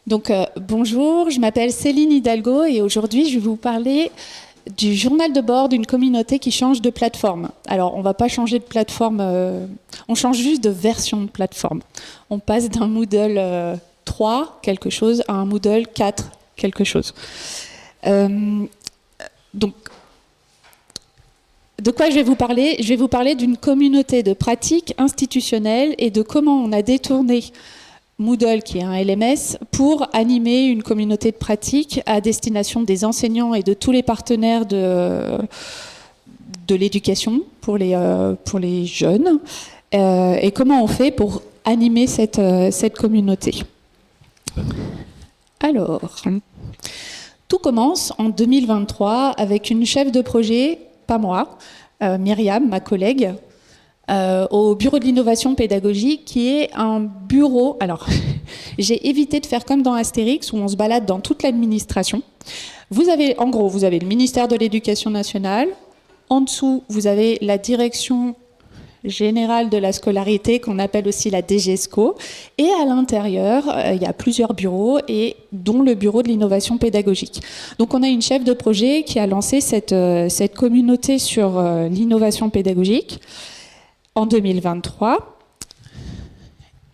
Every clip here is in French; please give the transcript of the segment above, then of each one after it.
Donc, bonjour, je m'appelle Céline Hidalgo et aujourd'hui, je vais vous parler du journal de bord d'une communauté qui change de plateforme. Alors, on ne va pas changer de plateforme, on change juste de version de plateforme. On passe d'un Moodle 3 quelque chose à un Moodle 4 quelque chose. Donc, de quoi je vais vous parler? Je vais vous parler d'une communauté de pratiques institutionnelles et de comment on a détourné Moodle, qui est un LMS, pour animer une communauté de pratiques à destination des enseignants et de tous les partenaires de l'éducation pour les jeunes. Et comment on fait pour animer cette communauté? Alors, tout commence en 2023 avec une chef de projet, pas moi, Myriam, ma collègue, au bureau de l'innovation pédagogique, qui est un bureau. Alors, j'ai évité de faire comme dans Astérix, où on se balade dans toute l'administration. En gros, vous avez le ministère de l'Éducation nationale. En dessous, vous avez la direction générale de la scolarité, qu'on appelle aussi la DGESCO. Et à l'intérieur, il y a plusieurs bureaux, et dont le bureau de l'innovation pédagogique. Donc, on a une chef de projet qui a lancé cette communauté sur l'innovation pédagogique en 2023.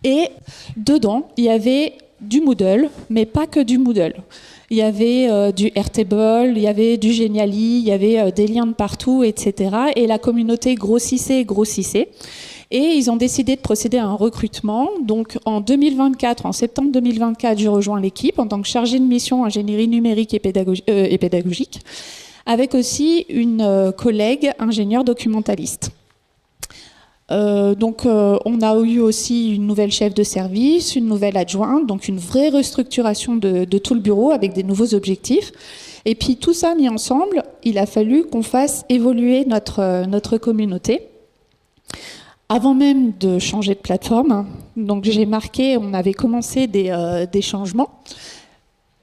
Et dedans, il y avait du Moodle, mais pas que du Moodle. Il y avait du Airtable, il y avait du Geniali, il y avait des liens de partout, etc. Et la communauté grossissait et grossissait. Et ils ont décidé de procéder à un recrutement. Donc en 2024, en septembre 2024, je rejoins l'équipe en tant que chargée de mission ingénierie numérique et pédagogique, avec aussi une collègue ingénieure documentaliste. Donc on a eu aussi une nouvelle chef de service, une nouvelle adjointe, donc une vraie restructuration de tout le bureau avec des nouveaux objectifs. Et puis tout ça mis ensemble, il a fallu qu'on fasse évoluer notre communauté. Avant même de changer de plateforme, donc j'ai marqué, on avait commencé des changements.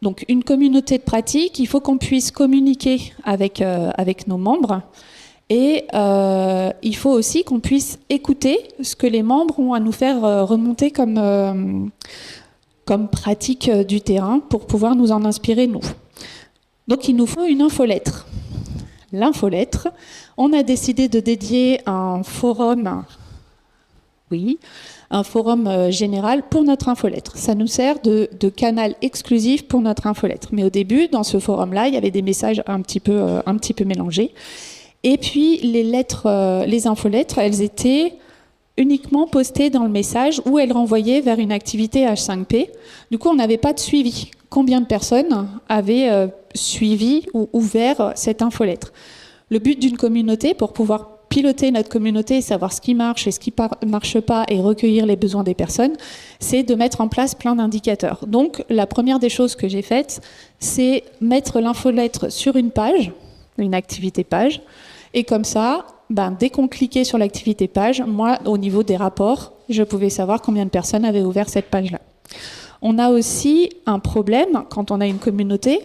Donc une communauté de pratique, il faut qu'on puisse communiquer avec nos membres. Et il faut aussi qu'on puisse écouter ce que les membres ont à nous faire remonter comme pratique du terrain pour pouvoir nous en inspirer, nous. Donc il nous faut une infolettre. L'infolettre, on a décidé de dédier un forum, un forum général pour notre infolettre. Ça nous sert de canal exclusif pour notre infolettre. Mais au début, dans ce forum-là, il y avait des messages un petit peu mélangés. Et puis, les infolettres, elles étaient uniquement postées dans le message où elles renvoyaient vers une activité H5P. Du coup, on n'avait pas de suivi. Combien de personnes avaient suivi ou ouvert cette infolettre? Le but d'une communauté, pour pouvoir piloter notre communauté et savoir ce qui marche et ce qui ne marche pas et recueillir les besoins des personnes, c'est de mettre en place plein d'indicateurs. Donc, la première des choses que j'ai faites, c'est mettre l'infolettre sur une page, une activité page. Et comme ça, dès qu'on cliquait sur l'activité page, moi, au niveau des rapports, je pouvais savoir combien de personnes avaient ouvert cette page-là. On a aussi un problème quand on a une communauté,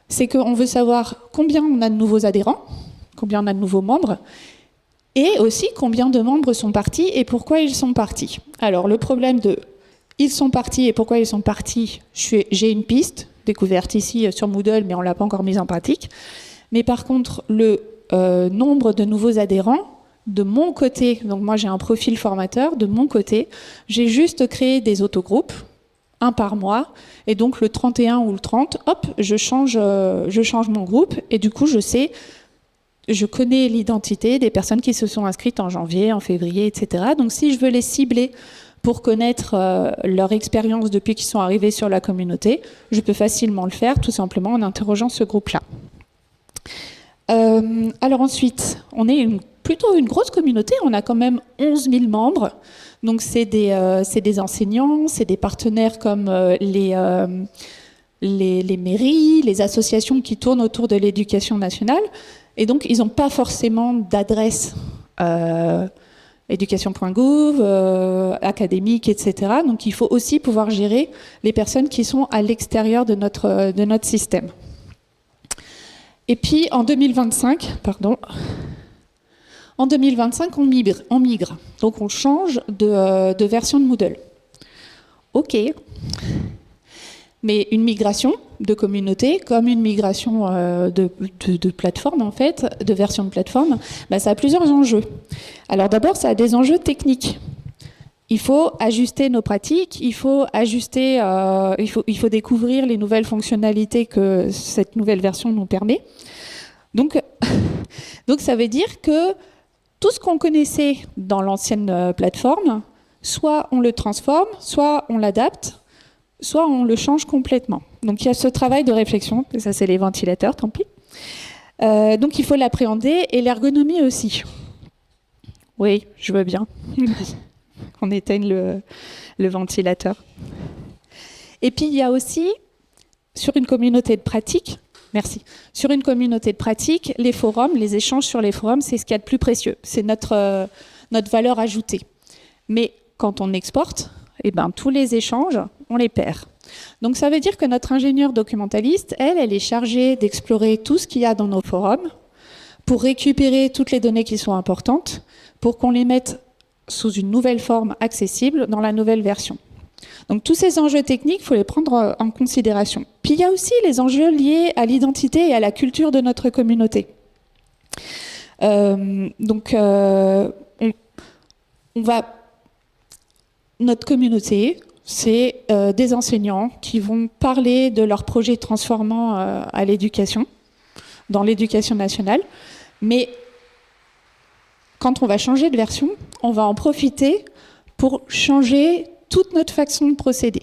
c'est qu'on veut savoir combien on a de nouveaux adhérents, combien on a de nouveaux membres, et aussi combien de membres sont partis et pourquoi ils sont partis. Alors, le problème de « ils sont partis et pourquoi ils sont partis », j'ai une piste découverte ici sur Moodle, mais on ne l'a pas encore mise en pratique. Mais par contre, le nombre de nouveaux adhérents, de mon côté, donc moi j'ai un profil formateur, de mon côté, j'ai juste créé des autogroupes, un par mois, et donc le 31 ou le 30, hop, je change mon groupe, et du coup je connais l'identité des personnes qui se sont inscrites en janvier, en février, etc. Donc si je veux les cibler pour connaître leur expérience depuis qu'ils sont arrivés sur la communauté, je peux facilement le faire, tout simplement en interrogeant ce groupe-là. Alors ensuite, on est plutôt une grosse communauté, on a quand même 11 000 membres, donc c'est des enseignants, c'est des partenaires comme les mairies, les associations qui tournent autour de l'éducation nationale, et donc ils n'ont pas forcément d'adresse éducation.gouv, académique, etc. Donc il faut aussi pouvoir gérer les personnes qui sont à l'extérieur de notre système. Et puis en 2025, on migre. Donc on change de version de Moodle. Ok. Mais une migration de communauté, comme une migration de plateforme, en fait, de version de plateforme, ça a plusieurs enjeux. Alors d'abord, ça a des enjeux techniques. Il faut ajuster nos pratiques, il faut ajuster, il faut découvrir les nouvelles fonctionnalités que cette nouvelle version nous permet. Donc ça veut dire que tout ce qu'on connaissait dans l'ancienne plateforme, soit on le transforme, soit on l'adapte, soit on le change complètement. Donc il y a ce travail de réflexion, et ça c'est les ventilateurs, tant pis. Donc il faut l'appréhender, et l'ergonomie aussi. Oui, je veux bien. On éteigne le ventilateur. Et puis il y a aussi, sur une communauté de pratique, merci, sur une communauté de pratique, les forums, les échanges sur les forums, c'est ce qu'il y a de plus précieux. C'est notre valeur ajoutée. Mais quand on exporte, tous les échanges, on les perd. Donc ça veut dire que notre ingénieure documentaliste, elle est chargée d'explorer tout ce qu'il y a dans nos forums pour récupérer toutes les données qui sont importantes, pour qu'on les mette sous une nouvelle forme accessible dans la nouvelle version. Donc tous ces enjeux techniques, il faut les prendre en considération. Puis il y a aussi les enjeux liés à l'identité et à la culture de notre communauté. Notre communauté, c'est des enseignants qui vont parler de leurs projets transformants à l'éducation, dans l'éducation nationale. Mais quand on va changer de version, on va en profiter pour changer toute notre façon de procéder.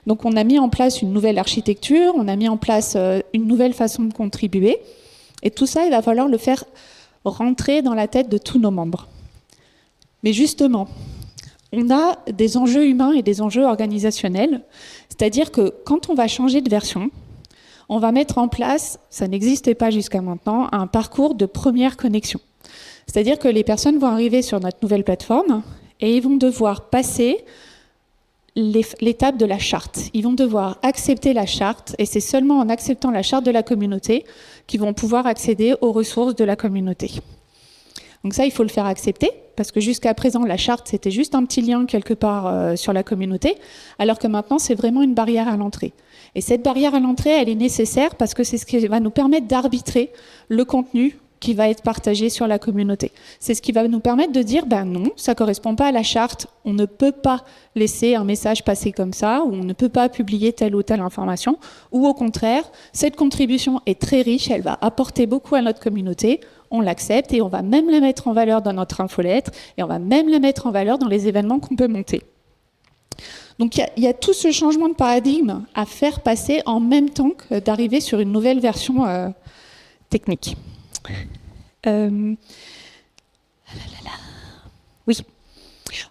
Donc on a mis en place une nouvelle architecture, on a mis en place une nouvelle façon de contribuer. Et tout ça, il va falloir le faire rentrer dans la tête de tous nos membres. Mais justement, on a des enjeux humains et des enjeux organisationnels. C'est-à-dire que quand on va changer de version, on va mettre en place, ça n'existait pas jusqu'à maintenant, un parcours de première connexion. C'est-à-dire que les personnes vont arriver sur notre nouvelle plateforme et ils vont devoir passer l'étape de la charte. Ils vont devoir accepter la charte, et c'est seulement en acceptant la charte de la communauté qu'ils vont pouvoir accéder aux ressources de la communauté. Donc ça, il faut le faire accepter, parce que jusqu'à présent, la charte, c'était juste un petit lien quelque part sur la communauté, alors que maintenant, c'est vraiment une barrière à l'entrée. Et cette barrière à l'entrée, elle est nécessaire parce que c'est ce qui va nous permettre d'arbitrer le contenu qui va être partagé sur la communauté. C'est ce qui va nous permettre de dire, non, ça ne correspond pas à la charte, on ne peut pas laisser un message passer comme ça, ou on ne peut pas publier telle ou telle information, ou au contraire, cette contribution est très riche, elle va apporter beaucoup à notre communauté, on l'accepte et on va même la mettre en valeur dans notre infolettre, et on va même la mettre en valeur dans les événements qu'on peut monter. Donc il y a tout ce changement de paradigme à faire passer en même temps que d'arriver sur une nouvelle version technique. Oui.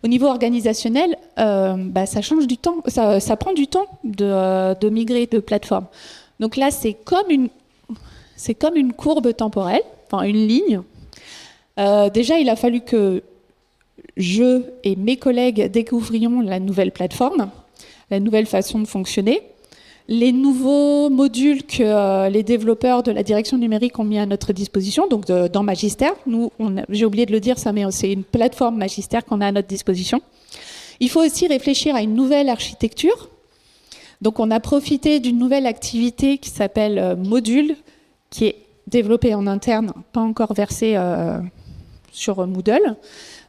Au niveau organisationnel, ça change du temps, ça prend du temps de migrer de plateforme. Donc là, c'est comme une courbe temporelle, enfin une ligne. Déjà, il a fallu que je et mes collègues découvrions la nouvelle plateforme, la nouvelle façon de fonctionner. Les nouveaux modules que les développeurs de la direction numérique ont mis à notre disposition, donc dans Magister. Nous, j'ai oublié de le dire, ça, mais c'est une plateforme Magister qu'on a à notre disposition. Il faut aussi réfléchir à une nouvelle architecture. Donc on a profité d'une nouvelle activité qui s'appelle Module, qui est développée en interne, pas encore versée sur Moodle,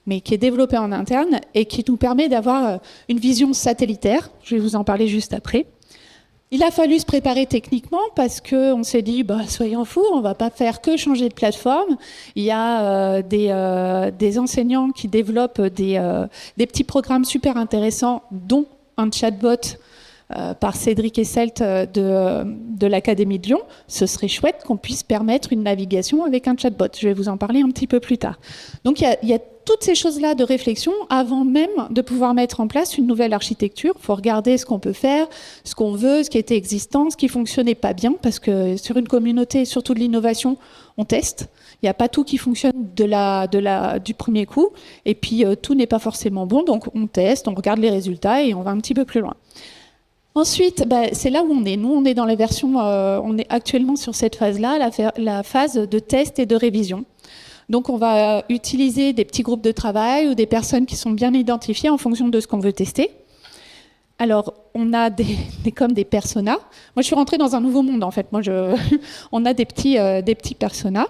mais qui est développée en interne et qui nous permet d'avoir une vision satellitaire. Je vais vous en parler juste après. Il a fallu se préparer techniquement parce qu'on s'est dit, soyons fous, on ne va pas faire que changer de plateforme. Il y a des enseignants qui développent des petits programmes super intéressants, dont un chatbot par Cédric Esselt de l'Académie de Lyon. Ce serait chouette qu'on puisse permettre une navigation avec un chatbot. Je vais vous en parler un petit peu plus tard. Donc il y a toutes ces choses-là de réflexion avant même de pouvoir mettre en place une nouvelle architecture. Il faut regarder ce qu'on peut faire, ce qu'on veut, ce qui était existant, ce qui fonctionnait pas bien, parce que sur une communauté, surtout de l'innovation, on teste. Il n'y a pas tout qui fonctionne du premier coup, et puis tout n'est pas forcément bon, donc on teste, on regarde les résultats et on va un petit peu plus loin. Ensuite, c'est là où on est. Nous, on est dans la version, on est actuellement sur cette phase-là, la phase de test et de révision. Donc on va utiliser des petits groupes de travail ou des personnes qui sont bien identifiées en fonction de ce qu'on veut tester. Alors, on a comme des personas. Moi, je suis rentrée dans un nouveau monde, en fait. On a des petits personas.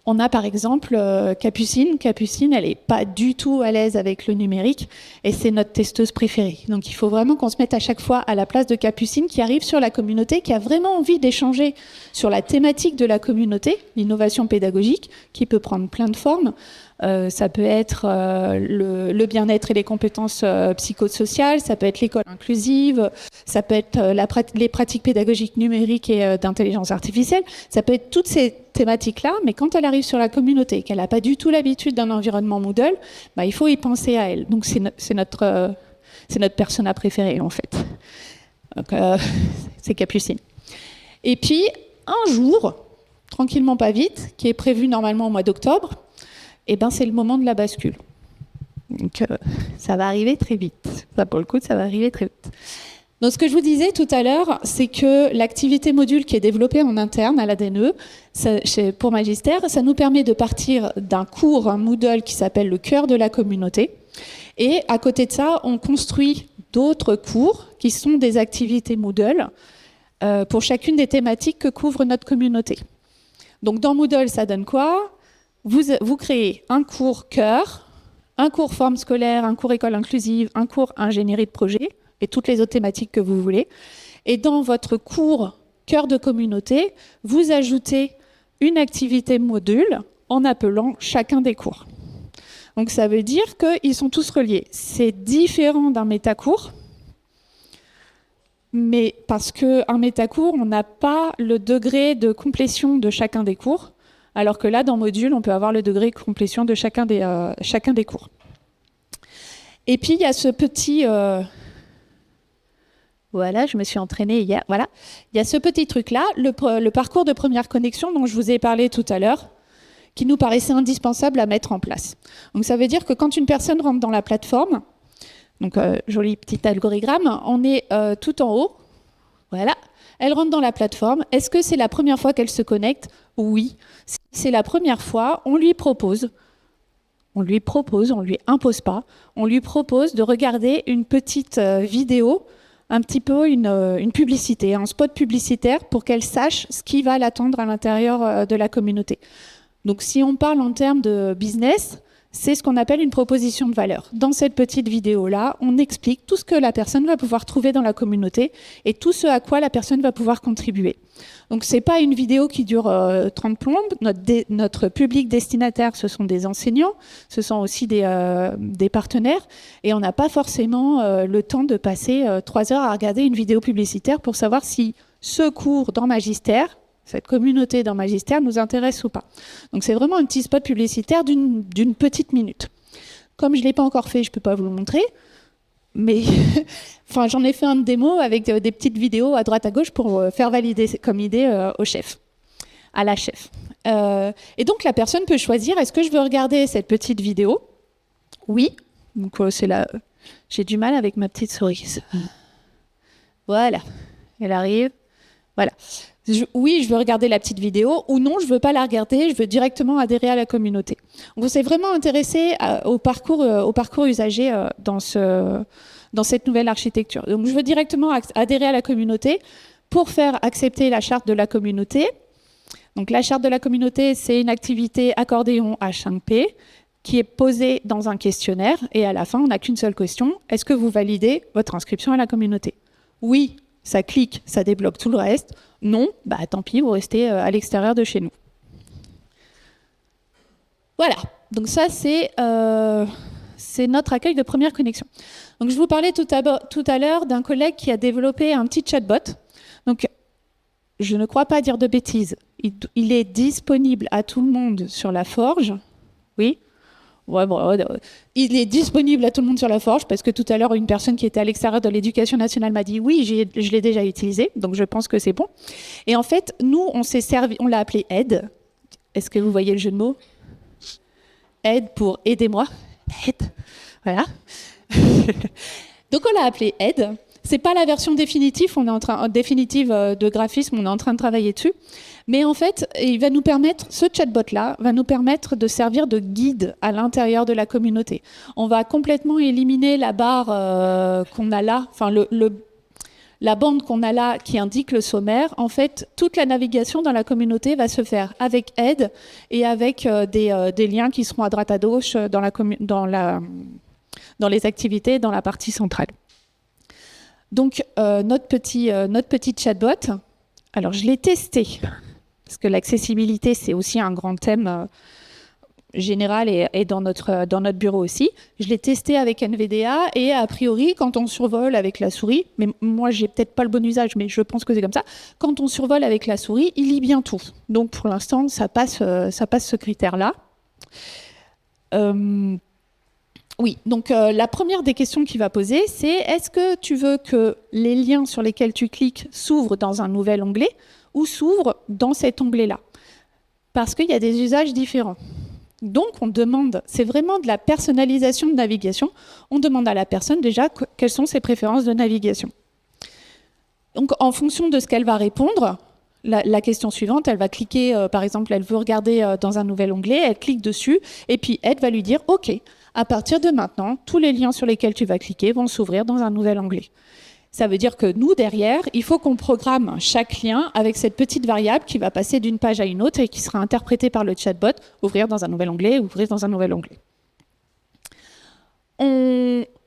On a par exemple Capucine. Capucine, elle n'est pas du tout à l'aise avec le numérique et c'est notre testeuse préférée. Donc il faut vraiment qu'on se mette à chaque fois à la place de Capucine qui arrive sur la communauté, qui a vraiment envie d'échanger sur la thématique de la communauté, l'innovation pédagogique, qui peut prendre plein de formes. Ça peut être le bien-être et les compétences psychosociales, ça peut être l'école inclusive, ça peut être les pratiques pédagogiques numériques et d'intelligence artificielle, ça peut être toutes ces thématiques-là, mais quand elle arrive sur la communauté, qu'elle n'a pas du tout l'habitude d'un environnement Moodle, bah, il faut y penser à elle. Donc c'est notre persona préféré en fait. Donc, c'est Capucine. Et puis un jour, tranquillement pas vite, qui est prévu normalement au mois d'octobre, eh ben, c'est le moment de la bascule. Donc, ça va arriver très vite. Ça, pour le coup, ça va arriver très vite. Donc, ce que je vous disais tout à l'heure, c'est que l'activité module qui est développée en interne à l'ADNE, pour Magister, ça nous permet de partir d'un cours, un Moodle qui s'appelle le cœur de la communauté. Et à côté de ça, on construit d'autres cours qui sont des activités Moodle pour chacune des thématiques que couvre notre communauté. Donc, dans Moodle, ça donne quoi ? Vous créez un cours cœur, un cours forme scolaire, un cours école inclusive, un cours ingénierie de projet et toutes les autres thématiques que vous voulez. Et dans votre cours cœur de communauté, vous ajoutez une activité module en appelant chacun des cours. Donc ça veut dire qu'ils sont tous reliés. C'est différent d'un métacours, mais parce qu'un métacours, on n'a pas le degré de complétion de chacun des cours. Alors que là, dans module, on peut avoir le degré de complétion de chacun des cours. Et puis, il y a ce petit... Voilà, je me suis entraînée hier. Voilà. Il y a ce petit truc-là, le parcours de première connexion dont je vous ai parlé tout à l'heure, qui nous paraissait indispensable à mettre en place. Donc, ça veut dire que quand une personne rentre dans la plateforme, donc joli petit algorithme, on est tout en haut. Voilà. Elle rentre dans la plateforme. Est-ce que c'est la première fois qu'elle se connecte ? Oui. Si c'est la première fois, on lui propose, on lui impose pas, on lui propose de regarder une petite vidéo, un petit peu une publicité, un spot publicitaire pour qu'elle sache ce qui va l'attendre à l'intérieur de la communauté. Donc si on parle en termes de business, c'est ce qu'on appelle une proposition de valeur. Dans cette petite vidéo-là, on explique tout ce que la personne va pouvoir trouver dans la communauté et tout ce à quoi la personne va pouvoir contribuer. Donc, ce n'est pas une vidéo qui dure 30 plombes. Notre public destinataire, ce sont des enseignants, ce sont aussi des partenaires. Et on n'a pas forcément le temps de passer 3 heures à regarder une vidéo publicitaire pour savoir si ce cours dans Magister, cette communauté dans Magister nous intéresse ou pas. Donc c'est vraiment un petit spot publicitaire d'une petite minute. Comme je ne l'ai pas encore fait, je ne peux pas vous le montrer, mais enfin, j'en ai fait un démo avec des petites vidéos à droite à gauche pour faire valider comme idée au chef, à la chef. Et donc la personne peut choisir, est-ce que je veux regarder cette petite vidéo ? Oui. Donc c'est là, j'ai du mal avec ma petite souris. Voilà, elle arrive. Voilà. Oui, je veux regarder la petite vidéo, ou non, je ne veux pas la regarder, je veux directement adhérer à la communauté. On s'est vraiment intéressé au parcours usager dans cette nouvelle architecture. Donc, je veux directement adhérer à la communauté pour faire accepter la charte de la communauté. Donc, la charte de la communauté, c'est une activité accordéon H5P qui est posée dans un questionnaire, et à la fin, on n'a qu'une seule question. Est-ce que vous validez votre inscription à la communauté ? Oui. Ça clique, ça débloque tout le reste. Non, bah tant pis, vous restez à l'extérieur de chez nous. Voilà, donc ça c'est notre accueil de première connexion. Donc je vous parlais tout à l'heure d'un collègue qui a développé un petit chatbot. Donc je ne crois pas dire de bêtises. Il est disponible à tout le monde sur la Forge. Oui. Ouais, bon, il est disponible à tout le monde sur la Forge parce que tout à l'heure, une personne qui était à l'extérieur de l'éducation nationale m'a dit oui, je l'ai déjà utilisé, donc je pense que c'est bon. Et en fait, nous, on l'a appelé Aide. Est-ce que vous voyez le jeu de mots ? Aide pour aidez-moi. Aide. Voilà. Donc on l'a appelé Aide. C'est pas la version définitive, définitive de graphisme, on est en train de travailler dessus. Mais en fait, ce chatbot-là va nous permettre de servir de guide à l'intérieur de la communauté. On va complètement éliminer la barre qu'on a là, enfin la bande qu'on a là qui indique le sommaire. En fait, toute la navigation dans la communauté va se faire avec aide et avec des liens qui seront à droite à gauche dans les activités, dans la partie centrale. Donc, notre petit chatbot, alors je l'ai testé, parce que l'accessibilité, c'est aussi un grand thème général et dans notre bureau aussi. Je l'ai testé avec NVDA et a priori, quand on survole avec la souris, mais moi, j'ai peut-être pas le bon usage, mais je pense que c'est comme ça, quand on survole avec la souris, il lit bien tout. Donc, pour l'instant, ça passe ce critère-là. Oui, donc la première des questions qu'il va poser, c'est est-ce que tu veux que les liens sur lesquels tu cliques s'ouvrent dans un nouvel onglet ou s'ouvrent dans cet onglet-là? Parce qu'il y a des usages différents. Donc, on demande, c'est vraiment de la personnalisation de navigation. On demande à la personne déjà quelles sont ses préférences de navigation. Donc, en fonction de ce qu'elle va répondre, la question suivante, elle va cliquer, par exemple, elle veut regarder dans un nouvel onglet, elle clique dessus, et puis elle va lui dire « Ok, à partir de maintenant, tous les liens sur lesquels tu vas cliquer vont s'ouvrir dans un nouvel onglet. » Ça veut dire que nous, derrière, il faut qu'on programme chaque lien avec cette petite variable qui va passer d'une page à une autre et qui sera interprétée par le chatbot, ouvrir dans un nouvel onglet, ouvrir dans un nouvel onglet.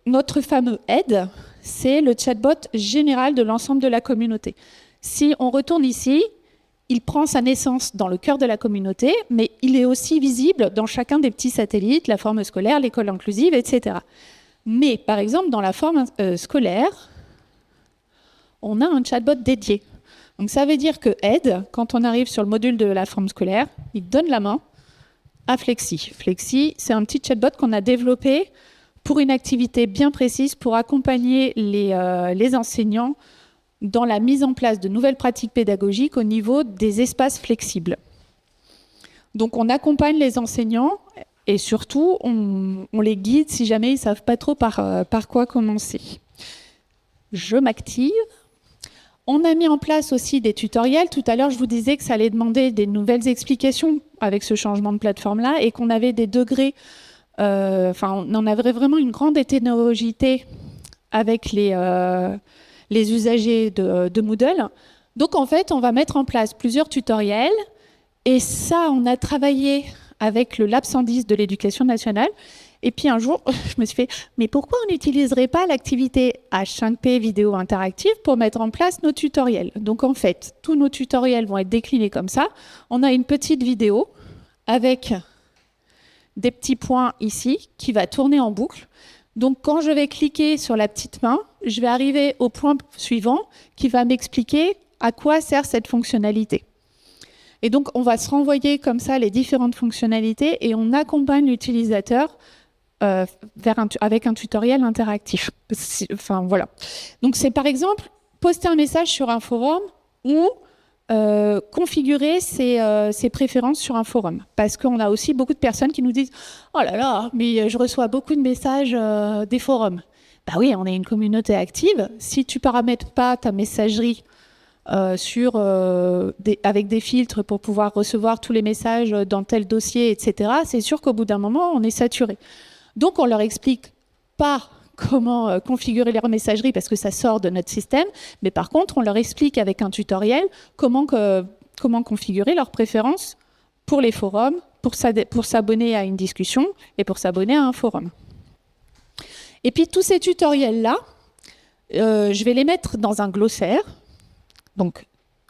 Notre fameux aide, c'est le chatbot général de l'ensemble de la communauté. Si on retourne ici, il prend sa naissance dans le cœur de la communauté, mais il est aussi visible dans chacun des petits satellites, la forme scolaire, l'école inclusive, etc. Mais par exemple, dans la forme scolaire, on a un chatbot dédié. Donc ça veut dire que Aide, quand on arrive sur le module de la forme scolaire, il donne la main à Flexi. Flexi, c'est un petit chatbot qu'on a développé pour une activité bien précise, pour accompagner les enseignants dans la mise en place de nouvelles pratiques pédagogiques au niveau des espaces flexibles. Donc on accompagne les enseignants et surtout on les guide si jamais ils ne savent pas trop par quoi commencer. Je m'active. On a mis en place aussi des tutoriels. Tout à l'heure, je vous disais que ça allait demander des nouvelles explications avec ce changement de plateforme-là et qu'on avait des degrés, on avait vraiment une grande hétérogénéité avec les usagers de Moodle. Donc, en fait, on va mettre en place plusieurs tutoriels. Et ça, on a travaillé avec le Lab 110 de l'Éducation nationale. Et puis un jour, je me suis fait, mais pourquoi on n'utiliserait pas l'activité H5P vidéo interactive pour mettre en place nos tutoriels? Donc en fait, tous nos tutoriels vont être déclinés comme ça. On a une petite vidéo avec des petits points ici qui va tourner en boucle. Donc quand je vais cliquer sur la petite main, je vais arriver au point suivant qui va m'expliquer à quoi sert cette fonctionnalité. Et donc on va se renvoyer comme ça les différentes fonctionnalités et on accompagne l'utilisateur avec un tutoriel interactif. Enfin, voilà. Donc, c'est par exemple poster un message sur un forum ou configurer ses préférences sur un forum. Parce qu'on a aussi beaucoup de personnes qui nous disent « Oh là là, mais je reçois beaucoup de messages des forums. » Bah oui, on est une communauté active. Si tu paramètres pas ta messagerie avec des filtres pour pouvoir recevoir tous les messages dans tel dossier, etc., c'est sûr qu'au bout d'un moment, on est saturé. Donc, on ne leur explique pas comment configurer leur messagerie parce que ça sort de notre système, mais par contre, on leur explique avec un tutoriel comment configurer leurs préférences pour les forums, pour s'abonner à une discussion et pour s'abonner à un forum. Et puis, tous ces tutoriels-là, je vais les mettre dans un glossaire. Donc,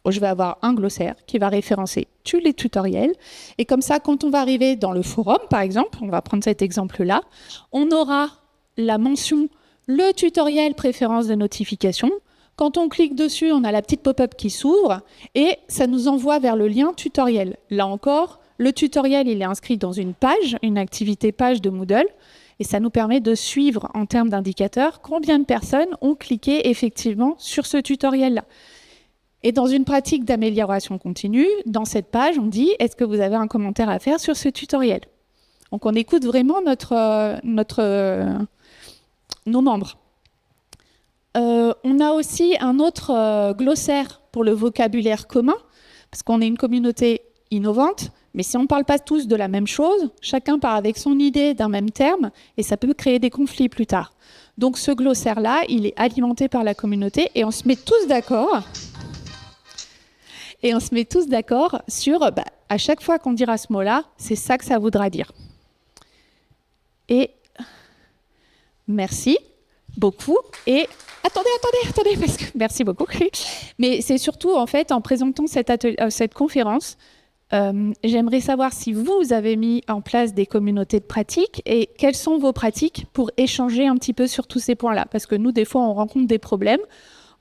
je vais avoir un glossaire qui va référencer tous les tutoriels. Et comme ça, quand on va arriver dans le forum, par exemple, on va prendre cet exemple-là, on aura la mention « le tutoriel préférence de notification ». Quand on clique dessus, on a la petite pop-up qui s'ouvre et ça nous envoie vers le lien tutoriel. Là encore, le tutoriel, il est inscrit dans une page, une activité page de Moodle. Et ça nous permet de suivre en termes d'indicateurs combien de personnes ont cliqué effectivement sur ce tutoriel-là. Et dans une pratique d'amélioration continue, dans cette page, on dit « Est-ce que vous avez un commentaire à faire sur ce tutoriel ?» Donc, on écoute vraiment nos membres. on a aussi un autre glossaire pour le vocabulaire commun, parce qu'on est une communauté innovante, mais si on ne parle pas tous de la même chose, chacun part avec son idée d'un même terme, et ça peut créer des conflits plus tard. Donc ce glossaire-là, il est alimenté par la communauté, et on se met tous d'accord. Et on se met tous d'accord sur, à chaque fois qu'on dira ce mot-là, c'est ça que ça voudra dire. Et merci beaucoup. Et attendez, parce que merci beaucoup. Mais c'est surtout, en fait, en présentant cette conférence, j'aimerais savoir si vous avez mis en place des communautés de pratique et quelles sont vos pratiques pour échanger un petit peu sur tous ces points-là. Parce que nous, des fois, on rencontre des problèmes.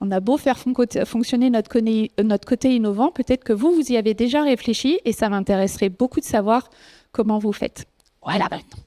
On a beau faire fonctionner notre côté innovant, peut-être que vous y avez déjà réfléchi et ça m'intéresserait beaucoup de savoir comment vous faites. Voilà maintenant.